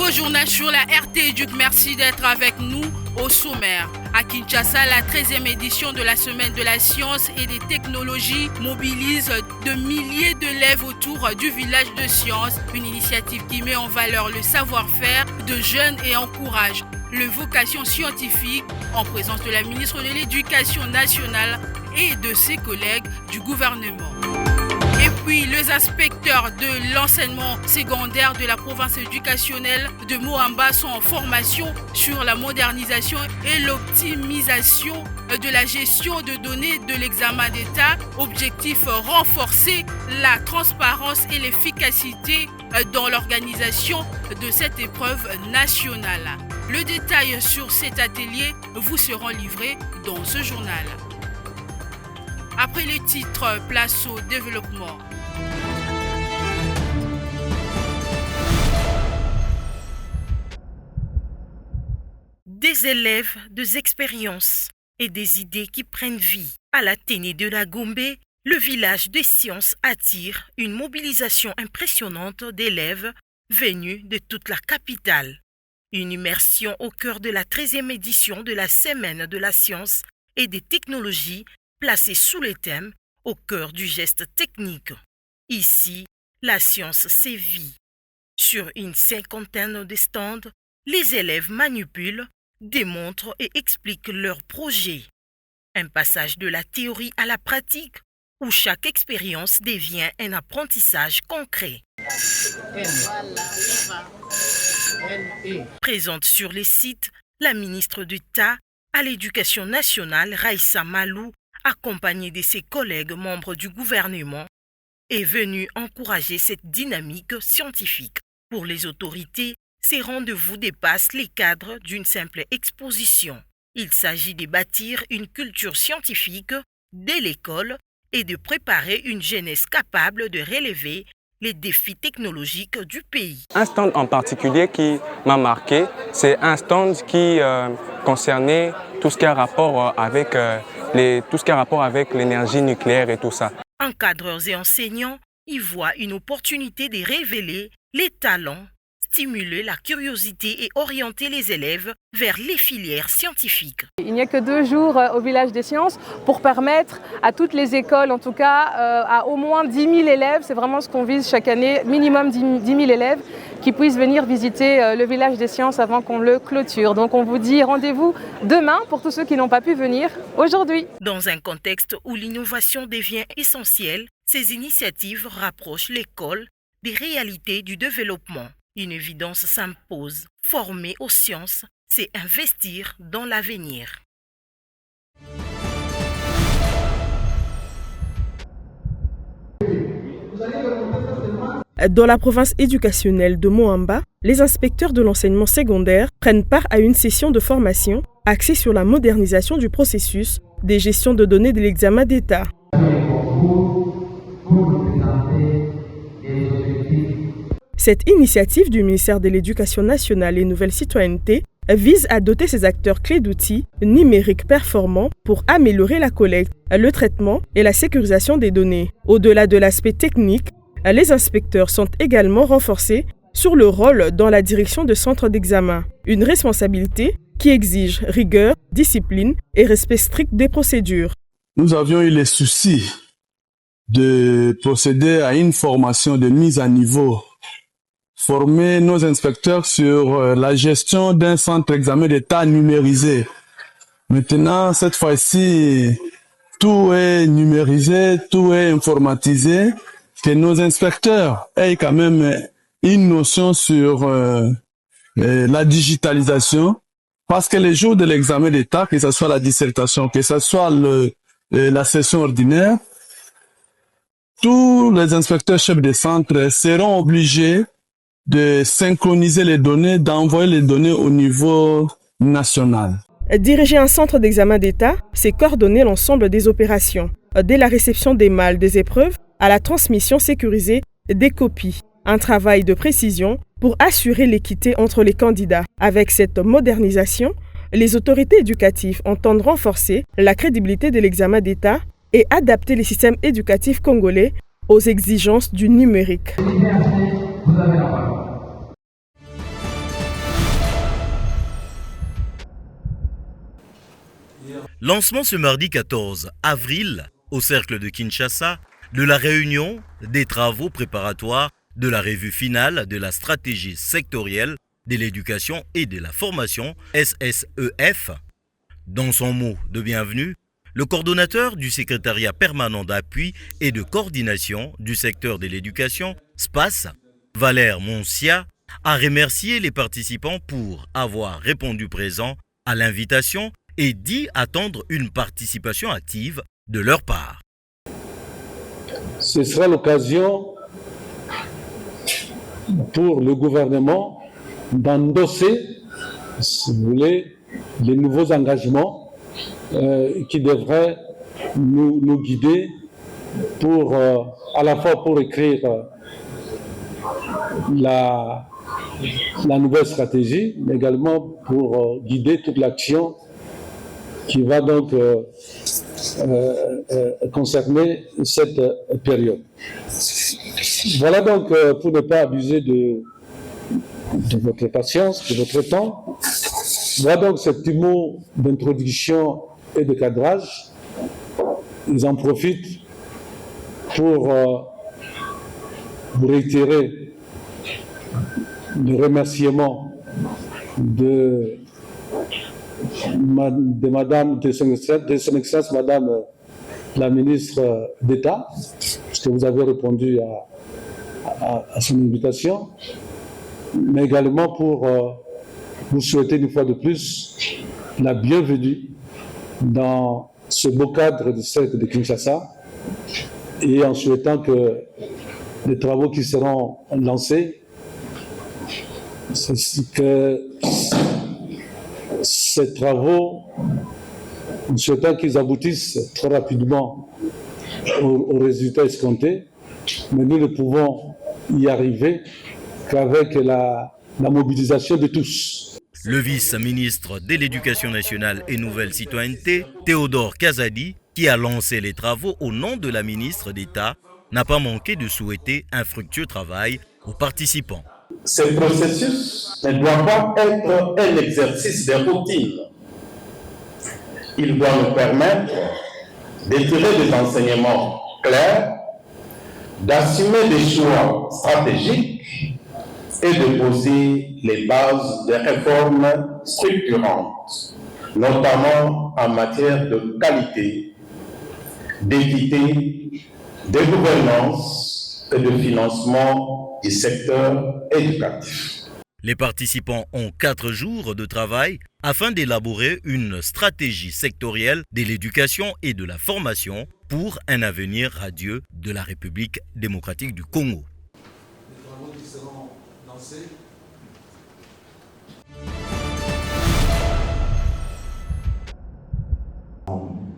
Nouveau journal sur la RT Éduc. Merci d'être avec nous au sommaire. À Kinshasa, la 13e édition de la Semaine de la Science et des Technologies mobilise de milliers d'élèves autour du village de sciences. Une initiative qui met en valeur le savoir-faire de jeunes et encourage les vocations scientifiques en présence de la ministre de l'Éducation nationale et de ses collègues du gouvernement. Et puis, les inspecteurs de l'enseignement secondaire de la province éducationnelle de Moamba sont en formation sur la modernisation et l'optimisation de la gestion de données de l'examen d'État. Objectif, renforcer la transparence et l'efficacité dans l'organisation de cette épreuve nationale. Le détail sur cet atelier vous sera livré dans ce journal. Après les titres, place au développement. Des élèves, des expériences et des idées qui prennent vie. À l'Athénée de la Gombe, le village des sciences attire une mobilisation impressionnante d'élèves venus de toute la capitale. Une immersion au cœur de la 13e édition de la Semaine de la Science et des Technologies placée sous le thème « Au cœur du geste technique ». Ici, la science sévit. Sur une 50aine de stands, les élèves manipulent, démontrent et expliquent leurs projets. Un passage de la théorie à la pratique où chaque expérience devient un apprentissage concret. Présente sur les sites, la ministre d'État à l'Éducation nationale, Raissa Malou, accompagnée de ses collègues membres du gouvernement, est venue encourager cette dynamique scientifique. Pour les autorités, ces rendez-vous dépassent les cadres d'une simple exposition. Il s'agit de bâtir une culture scientifique dès l'école et de préparer une jeunesse capable de relever les défis technologiques du pays. Un stand en particulier qui m'a marqué, c'est un stand qui concernait tout ce qui a rapport avec l'énergie nucléaire et tout ça. Encadreurs et enseignants y voient une opportunité de révéler les talents, stimuler la curiosité et orienter les élèves vers les filières scientifiques. Il n'y a que 2 jours au village des sciences pour permettre à toutes les écoles, en tout cas à au moins 10 000 élèves, c'est vraiment ce qu'on vise chaque année, minimum 10 000 élèves qui puissent venir visiter le village des sciences avant qu'on le clôture. Donc on vous dit rendez-vous demain pour tous ceux qui n'ont pas pu venir aujourd'hui. Dans un contexte où l'innovation devient essentielle, ces initiatives rapprochent l'école des réalités du développement. Une évidence s'impose. Former aux sciences, c'est investir dans l'avenir. Dans la province éducationnelle de Moamba, les inspecteurs de l'enseignement secondaire prennent part à une session de formation axée sur la modernisation du processus des gestions de données de l'examen d'État. Cette initiative du ministère de l'Éducation nationale et Nouvelle Citoyenneté vise à doter ces acteurs clés d'outils numériques performants pour améliorer la collecte, le traitement et la sécurisation des données. Au-delà de l'aspect technique, les inspecteurs sont également renforcés sur le rôle dans la direction de centres d'examen, une responsabilité qui exige rigueur, discipline et respect strict des procédures. Nous avions eu le souci de procéder à une formation de mise à niveau, former nos inspecteurs sur la gestion d'un centre d'examen d'État numérisé. Maintenant, cette fois-ci, tout est numérisé, tout est informatisé, que nos inspecteurs aient quand même une notion sur la digitalisation, parce que les jours de l'examen d'État, que ce soit la dissertation, que ce soit la session ordinaire, tous les inspecteurs chefs de centre seront obligés de synchroniser les données, d'envoyer les données au niveau national. Diriger un centre d'examen d'État, c'est coordonner l'ensemble des opérations, dès la réception des malles des épreuves à la transmission sécurisée des copies. Un travail de précision pour assurer l'équité entre les candidats. Avec cette modernisation, les autorités éducatives entendent renforcer la crédibilité de l'examen d'État et adapter les systèmes éducatifs congolais aux exigences du numérique. Lancement ce mardi 14 avril au Cercle de Kinshasa de la réunion des travaux préparatoires de la revue finale de la stratégie sectorielle de l'éducation et de la formation SSEF. Dans son mot de bienvenue, le coordonnateur du secrétariat permanent d'appui et de coordination du secteur de l'éducation, SPAS, Valère Moncia, a remercié les participants pour avoir répondu présent à l'invitation et dit attendre une participation active de leur part. Ce sera l'occasion pour le gouvernement d'endosser, si vous voulez, les nouveaux engagements qui devraient nous guider pour, à la fois pour écrire la nouvelle stratégie, mais également pour guider toute l'action qui va donc concerner cette période. Voilà donc, pour ne pas abuser de votre patience, de votre temps, voilà donc ce petit mot d'introduction et de cadrage. Ils en profitent pour vous réitérer le remerciement de son Excellence Madame la ministre d'État, parce que vous avez répondu à son invitation, mais également pour vous souhaiter une fois de plus la bienvenue dans ce beau cadre du cercle de Kinshasa et en souhaitant que les travaux qui seront lancés, que ces travaux, en souhaitant qu'ils aboutissent très rapidement aux résultats escomptés, mais nous ne pouvons y arriver qu'avec la mobilisation de tous. Le vice-ministre de l'Éducation nationale et Nouvelle Citoyenneté, Théodore Kazadi, qui a lancé les travaux au nom de la ministre d'État, n'a pas manqué de souhaiter un fructueux travail aux participants. Ce processus ne doit pas être un exercice de routine. Il doit nous permettre de tirer des enseignements clairs, d'assumer des choix stratégiques et de poser les bases de réformes structurantes, notamment en matière de qualité, d'équité, de gouvernance et de financement du secteur éducatif. Les participants ont 4 jours de travail afin d'élaborer une stratégie sectorielle de l'éducation et de la formation pour un avenir radieux de la République démocratique du Congo. Les travaux qui seront lancés.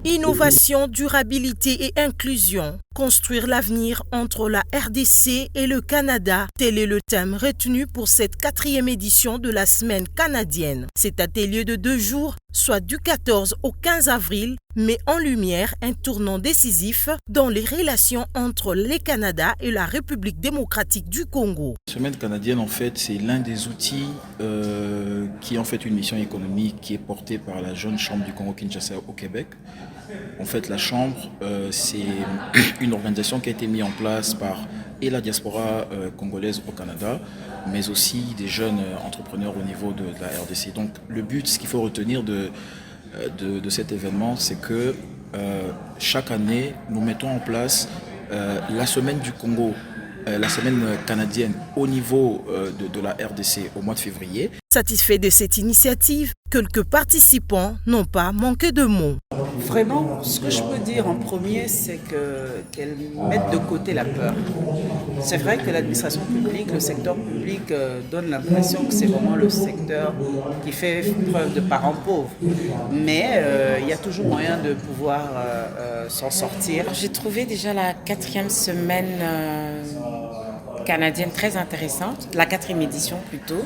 Innovation, durabilité et inclusion. Construire l'avenir entre la RDC et le Canada. Tel est le thème retenu pour cette 4e édition de la Semaine canadienne. Cet atelier de 2 jours, soit du 14 au 15 avril, met en lumière un tournant décisif dans les relations entre le Canada et la République démocratique du Congo. La Semaine canadienne, en fait, c'est l'un des outils qui est en fait une mission économique qui est portée par la Jeune Chambre du Congo-Kinshasa au Québec. En fait, la Chambre, c'est une organisation qui a été mise en place par et la diaspora congolaise au Canada, mais aussi des jeunes entrepreneurs au niveau de la RDC. Donc, le but, ce qu'il faut retenir de cet événement, c'est que chaque année, nous mettons en place la Semaine du Congo, la Semaine canadienne au niveau de la RDC au mois de février. Satisfait de cette initiative, quelques participants n'ont pas manqué de mots. Vraiment, ce que je peux dire en premier, c'est qu'elles mettent de côté la peur. C'est vrai que l'administration publique, le secteur public donne l'impression que c'est vraiment le secteur qui fait preuve de parents pauvres. Mais il y a toujours moyen de pouvoir s'en sortir. J'ai trouvé déjà la 4e semaine canadienne très intéressante, la 4e édition plutôt.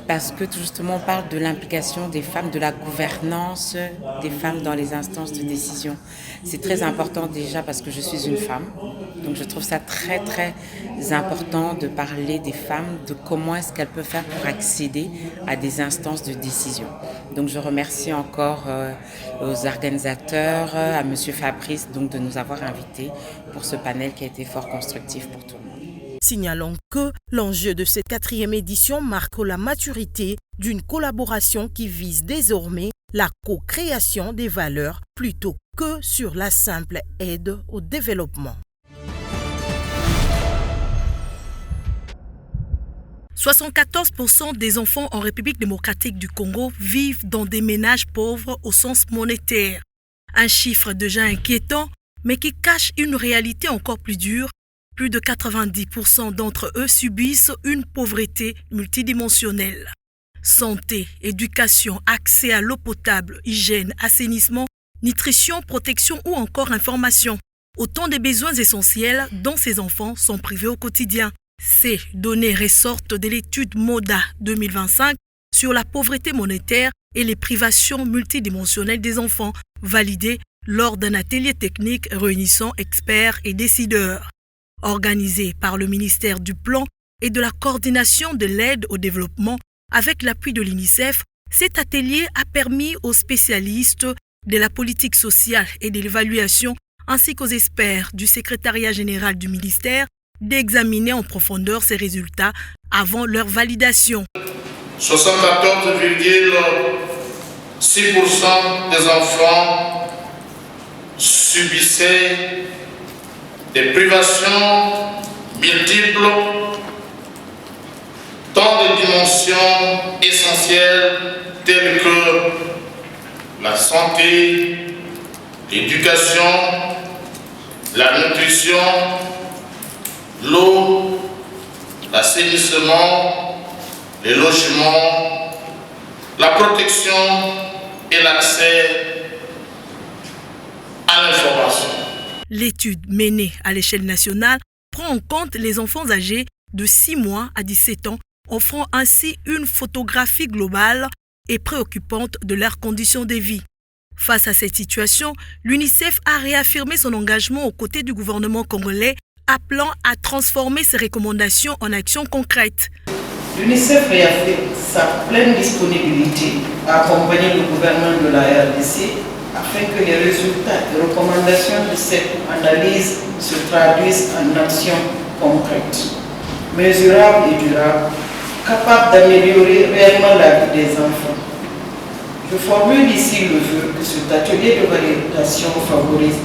parce que tout justement on parle de l'implication des femmes, de la gouvernance des femmes dans les instances de décision. C'est très important déjà parce que je suis une femme, donc je trouve ça très très important de parler des femmes, de comment est-ce qu'elles peuvent faire pour accéder à des instances de décision. Donc je remercie encore aux organisateurs, à Monsieur Fabrice donc de nous avoir invités pour ce panel qui a été fort constructif pour tout le monde. Signalons que l'enjeu de cette 4e édition marque la maturité d'une collaboration qui vise désormais la co-création des valeurs plutôt que sur la simple aide au développement. 74% des enfants en République démocratique du Congo vivent dans des ménages pauvres au sens monétaire. Un chiffre déjà inquiétant, mais qui cache une réalité encore plus dure. Plus de 90% d'entre eux subissent une pauvreté multidimensionnelle. Santé, éducation, accès à l'eau potable, hygiène, assainissement, nutrition, protection ou encore information. Autant de besoins essentiels dont ces enfants sont privés au quotidien. Ces données ressortent de l'étude MODA 2025 sur la pauvreté monétaire et les privations multidimensionnelles des enfants, validée lors d'un atelier technique réunissant experts et décideurs. Organisé par le ministère du Plan et de la Coordination de l'aide au développement avec l'appui de l'UNICEF, cet atelier a permis aux spécialistes de la politique sociale et de l'évaluation ainsi qu'aux experts du secrétariat général du ministère d'examiner en profondeur ces résultats avant leur validation. 74,6% des enfants subissaient des privations multiples dans des dimensions essentielles telles que la santé, l'éducation, la nutrition, l'eau, l'assainissement, les logements, la protection et l'accès à l'information. L'étude menée à l'échelle nationale prend en compte les enfants âgés de 6 mois à 17 ans, offrant ainsi une photographie globale et préoccupante de leurs conditions de vie. Face à cette situation, l'UNICEF a réaffirmé son engagement aux côtés du gouvernement congolais, appelant à transformer ses recommandations en actions concrètes. L'UNICEF réaffirme sa pleine disponibilité à accompagner le gouvernement de la RDC afin que les résultats et recommandations de cette analyse se traduisent en actions concrètes, mesurables et durables, capables d'améliorer réellement la vie des enfants. Je formule ici le vœu que cet atelier de validation favorise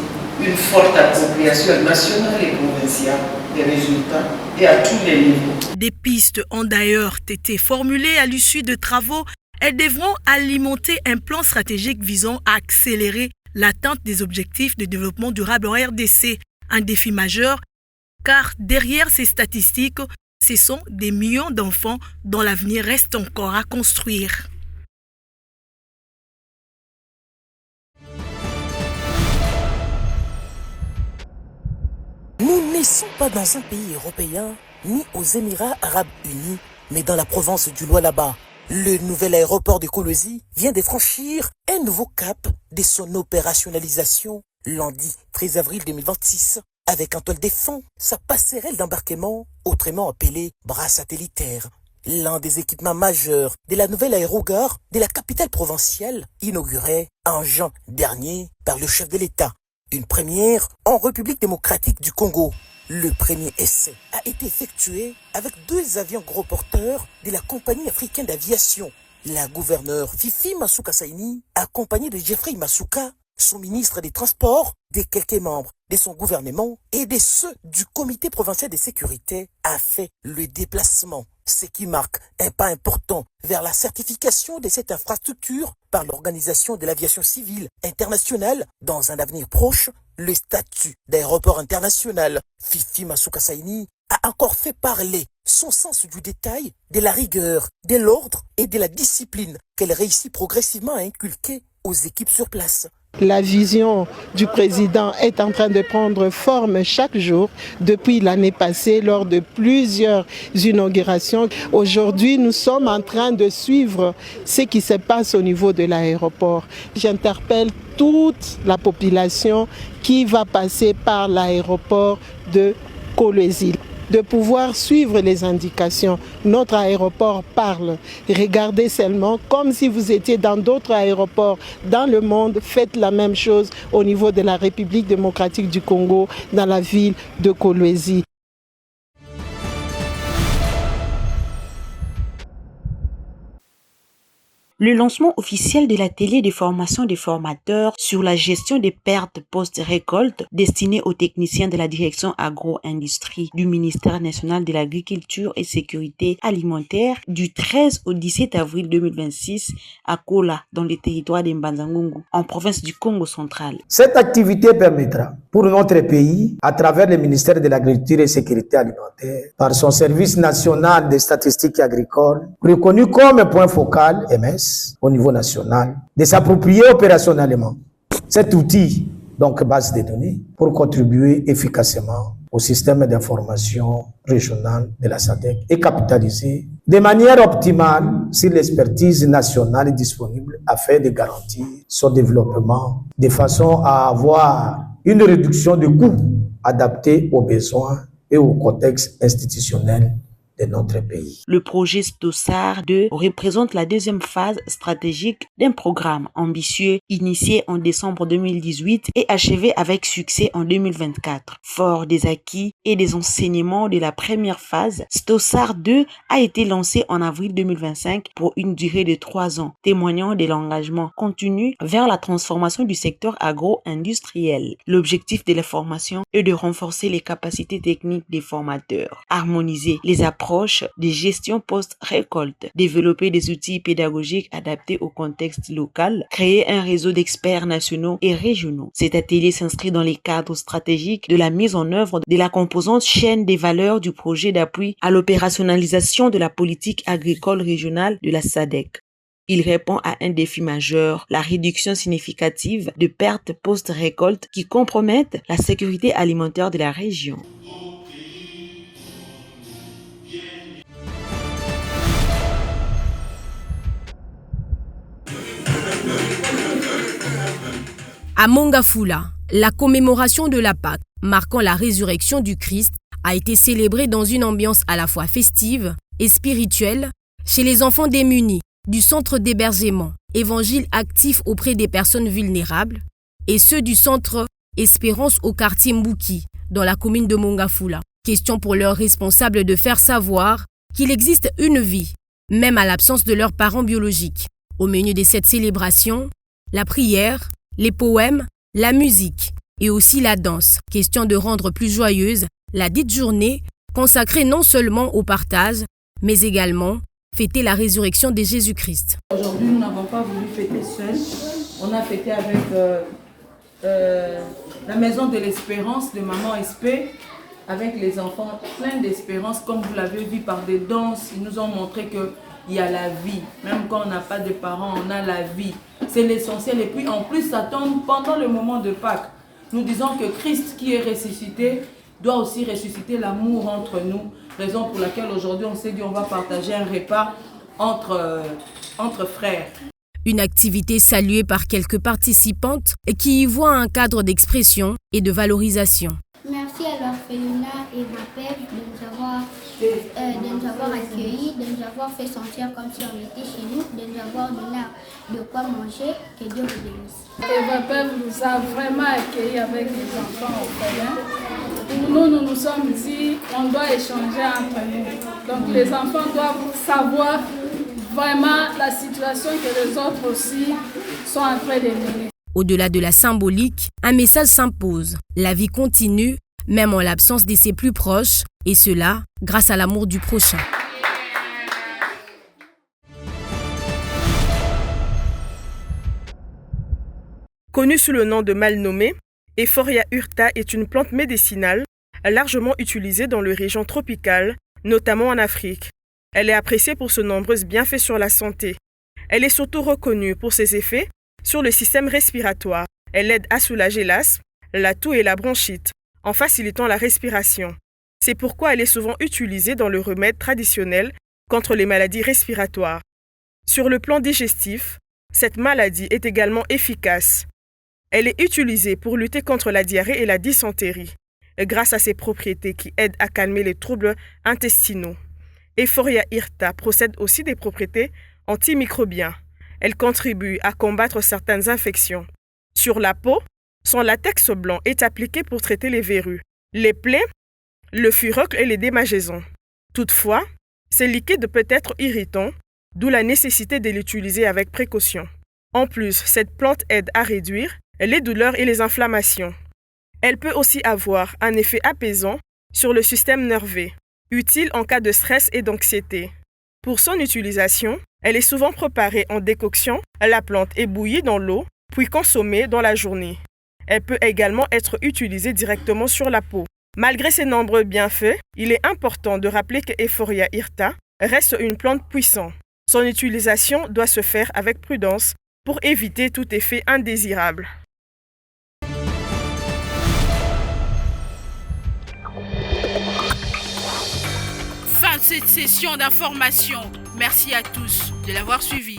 une forte appropriation nationale et provinciale des résultats et à tous les niveaux. Des pistes ont d'ailleurs été formulées à l'issue de travaux. Elles devront alimenter un plan stratégique visant à accélérer l'atteinte des objectifs de développement durable en RDC, un défi majeur, car derrière ces statistiques, ce sont des millions d'enfants dont l'avenir reste encore à construire. Nous ne sommes pas dans un pays européen, ni aux Émirats arabes unis, mais dans la province du Lualaba. Le nouvel aéroport de Kolwezi vient de franchir un nouveau cap de son opérationnalisation lundi 13 avril 2026 avec en toile de fond sa passerelle d'embarquement autrement appelée bras satellitaire. L'un des équipements majeurs de la nouvelle aérogare de la capitale provinciale inaugurée en juin dernier par le chef de l'État. Une première en République démocratique du Congo. Le premier essai a été effectué avec 2 avions gros porteurs de la compagnie africaine d'aviation. La gouverneure Fifi Masuka Saini, accompagnée de Jeffrey Masuka, son ministre des Transports, de quelques membres de son gouvernement et de ceux du comité provincial de sécurité, a fait le déplacement. Ce qui marque un pas important vers la certification de cette infrastructure par l'Organisation de l'aviation civile internationale dans un avenir proche. Le statut d'aéroport international. Fifi Masuka Saini a encore fait parler son sens du détail, de la rigueur, de l'ordre et de la discipline qu'elle réussit progressivement à inculquer aux équipes sur place. La vision du président est en train de prendre forme chaque jour depuis l'année passée lors de plusieurs inaugurations. Aujourd'hui, nous sommes en train de suivre ce qui se passe au niveau de l'aéroport. J'interpelle toute la population qui va passer par l'aéroport de Kolwezi de pouvoir suivre les indications. Notre aéroport parle. Regardez seulement comme si vous étiez dans d'autres aéroports dans le monde. Faites la même chose au niveau de la République démocratique du Congo, dans la ville de Kolwezi. Le lancement officiel de l'atelier de formation des formateurs sur la gestion des pertes post-récolte destiné aux techniciens de la direction agro-industrie du ministère national de l'Agriculture et Sécurité alimentaire du 13 au 17 avril 2026 à Kola, dans le territoire de Mbanza-Ngungu, en province du Congo central. Cette activité permettra pour notre pays, à travers le ministère de l'Agriculture et Sécurité alimentaire, par son service national des statistiques agricoles, reconnu comme point focal MS, au niveau national, de s'approprier opérationnellement cet outil, donc base de données, pour contribuer efficacement au système d'information régional de la SADC et capitaliser de manière optimale sur l'expertise nationale disponible afin de garantir son développement de façon à avoir une réduction de coûts adaptée aux besoins et au contexte institutionnel de notre pays. Le projet STOSAR 2 représente la deuxième phase stratégique d'un programme ambitieux initié en décembre 2018 et achevé avec succès en 2024. Fort des acquis et des enseignements de la première phase, STOSAR 2 a été lancé en avril 2025 pour une durée de 3 ans, témoignant de l'engagement continu vers la transformation du secteur agro-industriel. L'objectif de la formation est de renforcer les capacités techniques des formateurs, harmoniser les approches de gestion post-récolte, développer des outils pédagogiques adaptés au contexte local, créer un réseau d'experts nationaux et régionaux. Cet atelier s'inscrit dans les cadres stratégiques de la mise en œuvre de la composante chaîne des valeurs du projet d'appui à l'opérationnalisation de la politique agricole régionale de la SADC. Il répond à un défi majeur, la réduction significative de pertes post-récolte qui compromettent la sécurité alimentaire de la région. À Mongafula, la commémoration de la Pâque, marquant la résurrection du Christ, a été célébrée dans une ambiance à la fois festive et spirituelle chez les enfants démunis du centre d'hébergement Évangile actif auprès des personnes vulnérables et ceux du centre Espérance au quartier Mbouki, dans la commune de Mongafula. Question pour leurs responsables de faire savoir qu'il existe une vie, même à l'absence de leurs parents biologiques. Au menu de cette célébration, la prière, les poèmes, la musique et aussi la danse. Question de rendre plus joyeuse la dite journée consacrée non seulement au partage, mais également fêter la résurrection de Jésus-Christ. Aujourd'hui, nous n'avons pas voulu fêter seul. On a fêté avec la Maison de l'Espérance de Maman SP, avec les enfants pleins d'espérance. Comme vous l'avez vu par des danses, ils nous ont montré qu'il y a la vie. Même quand on n'a pas de parents, on a la vie. C'est l'essentiel. Et puis en plus, ça tombe pendant le moment de Pâques. Nous disons que Christ qui est ressuscité doit aussi ressusciter l'amour entre nous. Raison pour laquelle aujourd'hui on s'est dit on va partager un repas entre frères. Une activité saluée par quelques participantes et qui y voit un cadre d'expression et de valorisation. Merci à l'orphelinat et MAPEP de nous avoir accueillis, de nous avoir fait sentir comme si on était chez nous, de nous avoir donné de quoi manger. Que Dieu vous bénisse. Et MAPEP nous a vraiment accueillis avec les enfants orphelins. Nous nous sommes dit on doit échanger entre nous. Donc les enfants doivent savoir vraiment la situation que les autres aussi sont en train de vivre. Au-delà de la symbolique, un message s'impose. La vie continue, même en l'absence de ses plus proches, et cela grâce à l'amour du prochain. Connue sous le nom de mal nommé, Euphorbia urta est une plante médicinale largement utilisée dans les régions tropicales, notamment en Afrique. Elle est appréciée pour ses nombreux bienfaits sur la santé. Elle est surtout reconnue pour ses effets sur le système respiratoire, Elle aide à soulager l'asthme, la toux et la bronchite, en facilitant la respiration. C'est pourquoi elle est souvent utilisée dans le remède traditionnel contre les maladies respiratoires. Sur le plan digestif, cette maladie est également efficace. Elle est utilisée pour lutter contre la diarrhée et la dysenterie, grâce à ses propriétés qui aident à calmer les troubles intestinaux. Euphorbia hirta possède aussi des propriétés antimicrobiennes. Elle contribue à combattre certaines infections. Sur la peau, son latex blanc est appliqué pour traiter les verrues, les plaies, le furocle et les démangeaisons. Toutefois, ce liquide peut être irritant, d'où la nécessité de l'utiliser avec précaution. En plus, cette plante aide à réduire les douleurs et les inflammations. Elle peut aussi avoir un effet apaisant sur le système nerveux, utile en cas de stress et d'anxiété. Pour son utilisation, elle est souvent préparée en décoction, la plante est bouillie dans l'eau, puis consommée dans la journée. Elle peut également être utilisée directement sur la peau. Malgré ses nombreux bienfaits, il est important de rappeler que Euphorbia hirta reste une plante puissante. Son utilisation doit se faire avec prudence pour éviter tout effet indésirable. Fin de cette session d'information. Merci à tous de l'avoir suivi.